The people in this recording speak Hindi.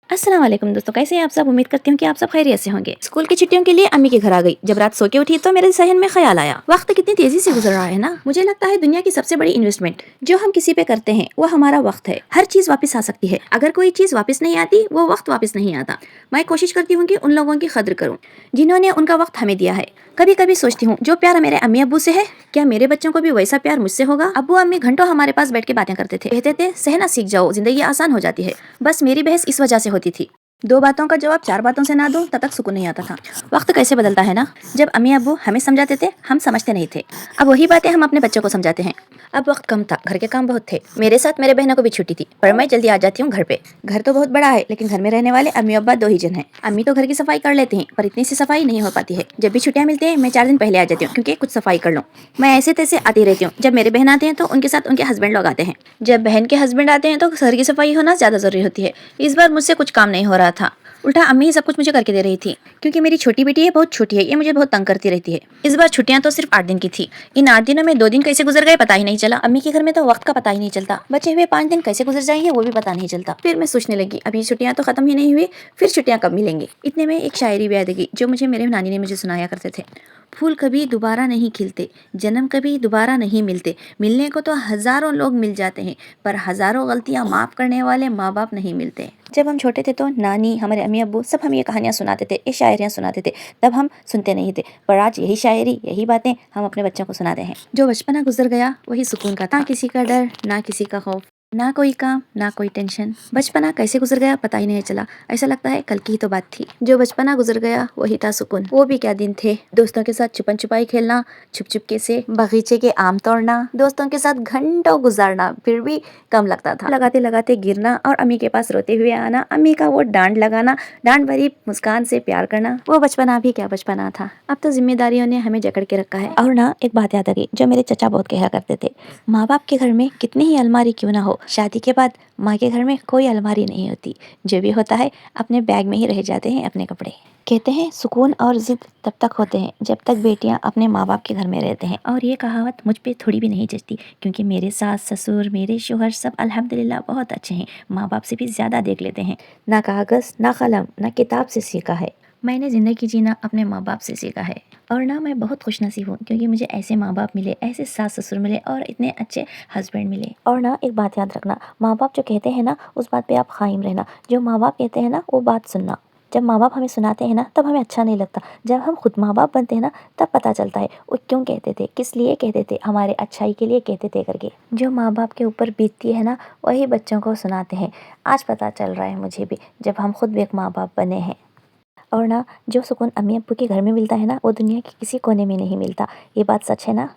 अस्सलाम वालेकुम दोस्तों, कैसे हैं आप सब। उम्मीद करती हूँ कि आप सब खैरियत से होंगे। स्कूल की छुट्टियों के लिए अम्मी के घर आ गई। जब रात सो के उठी तो मेरे जहन में ख्याल आया, वक्त कितनी तेजी से गुजर रहा है ना। मुझे लगता है दुनिया की सबसे बड़ी इन्वेस्टमेंट जो हम किसी पे करते हैं वो हमारा वक्त है। हर चीज वापस आ सकती है, अगर कोई चीज वापस नहीं आती वो वक्त वापस नहीं आता। मैं कोशिश करती हूँ कि उन लोगों की कद्र करूँ जिन्होंने उनका वक्त हमें दिया है। कभी कभी सोचती हूँ जो प्यार मेरे अम्मी अब्बू से है, क्या मेरे बच्चों को भी वैसा प्यार मुझसे होगा। अब्बू अम्मी घंटों हमारे पास बैठ के बातें करते थे, कहते थे सहना सीख जाओ, जिंदगी आसान हो जाती है। बस मेरी बहस इस वजह से होती थी, दो बातों का जवाब चार बातों से ना दूं तब तक सुकून नहीं आता था। वक्त कैसे बदलता है ना। जब अम्मी अब्बू हमें समझाते थे हम समझते नहीं थे, अब वही बातें हम अपने बच्चों को समझाते हैं। अब वक्त कम था, घर के काम बहुत थे। मेरे साथ मेरे बहनों को भी छुट्टी थी, पर मैं जल्दी आ जाती हूँ घर पे। घर तो बहुत बड़ा है, लेकिन घर में रहने वाले अम्मी अब्बा दो ही जन हैं। अम्मी तो घर की सफाई कर लेते हैं, पर इतनी सी सफाई नहीं हो पाती है। जब भी छुट्टियां मिलती है मैं 4 दिन पहले आ जाती हूँ, क्योंकि कुछ सफाई कर लूँ। मैं ऐसे तैसे आती रहती हूँ। जब मेरे बहन आते हैं तो उनके साथ उनके हस्बैंड लोग आते हैं। जब बहन के हस्बैंड आते हैं तो घर की सफाई होना ज्यादा जरूरी होती है। इस बार मुझसे कुछ काम नहीं हो रहा था, उल्टा अम्मी ही सब कुछ मुझे करके दे रही थी, क्योंकि मेरी छोटी बेटी है, बहुत छोटी है, ये मुझे बहुत तंग करती रहती है। इस बार छुट्टियां तो सिर्फ 8 दिन की थी। इन 8 दिनों में 2 दिन कैसे गुजर गए पता ही नहीं चला। अम्मी के घर में तो वक्त का पता ही नहीं चलता, बचे हुए 5 दिन कैसे गुजर जाएंगे वो भी पता नहीं चलता। फिर मैं सोचने लगी अभी छुट्टियां तो खत्म ही नहीं हुई, फिर छुट्टियां कब मिलेंगी। इतने में एक शायरी भी याद आई जो मुझे मेरे नानी ने मुझे सुनाया करते थे। फूल कभी दोबारा नहीं खिलते, जन्म कभी दोबारा नहीं मिलते, मिलने को तो हजारों लोग मिल जाते हैं, पर हजारों गलतियां माफ करने वाले माँ बाप नहीं मिलते। जब हम छोटे थे तो नानी, हमारे अम्मी अब्बू सब हमें ये कहानियां सुनाते थे, ये शायरियां सुनाते थे। तब हम सुनते नहीं थे, पर आज यही शायरी यही बातें हम अपने बच्चों को सुनाते हैं। जो बचपना गुजर गया वही सुकून का था, ना किसी का डर ना किसी का खौफ, ना कोई काम ना कोई टेंशन। बचपना कैसे गुजर गया पता ही नहीं चला, ऐसा लगता है कल की ही तो बात थी। जो बचपना गुजर गया वही था सुकून। वो भी क्या दिन थे, दोस्तों के साथ छुपन छुपाई खेलना, छुप छुपके से बगीचे के आम तोड़ना, दोस्तों के साथ घंटों गुजारना, फिर भी कम लगता था। लगाते लगाते गिरना और अम्मी के पास रोते हुए आना, अम्मी का वो डांट लगाना, डांट भरी मुस्कान से प्यार करना। वो बचपना भी क्या बचपना था। अब तो जिम्मेदारियों ने हमें जकड़ के रखा है। और ना एक बात याद आ गई जो मेरे चचा बहुत कहा करते थे, माँ बाप के घर में कितनी ही अलमारी क्यों ना हो, शादी के बाद माँ के घर में कोई अलमारी नहीं होती। जो भी होता है अपने बैग में ही रह जाते हैं अपने कपड़े। कहते हैं सुकून और जिद तब तक होते हैं जब तक बेटियां अपने माँ बाप के घर में रहते हैं। और ये कहावत मुझ पे थोड़ी भी नहीं जचती, क्योंकि मेरे सास ससुर मेरे शोहर सब अल्हम्दुलिल्लाह बहुत अच्छे हैं, माँ बाप से भी ज़्यादा देख लेते हैं। ना कागज़ ना कलम ना किताब से सीखा है, मैंने ज़िंदगी जीना अपने माँ बाप से सीखा है। और ना मैं बहुत खुशनसीब हूँ, क्योंकि मुझे ऐसे माँ बाप मिले, ऐसे सास ससुर मिले और इतने अच्छे हस्बैंड मिले। और ना एक बात याद रखना, माँ बाप जो कहते हैं ना उस बात पे आप कायम रहना। जो माँ बाप कहते हैं ना वो बात सुनना। जब माँ बाप हमें सुनाते हैं ना तब हमें अच्छा नहीं लगता, जब हम खुद माँ बाप बनते हैं ना तब पता चलता है वो क्यों कहते थे, किस लिए कहते थे, हमारे अच्छाई के लिए कहते थे करके। जो माँ बाप के ऊपर बीतती है ना वही बच्चों को सुनाते हैं। आज पता चल रहा है मुझे भी, जब हम खुद भी एक माँ बाप बने हैं। और ना जो सुकून अम्मी अब्बू के घर में मिलता है ना वो दुनिया के किसी कोने में नहीं मिलता। ये बात सच है ना।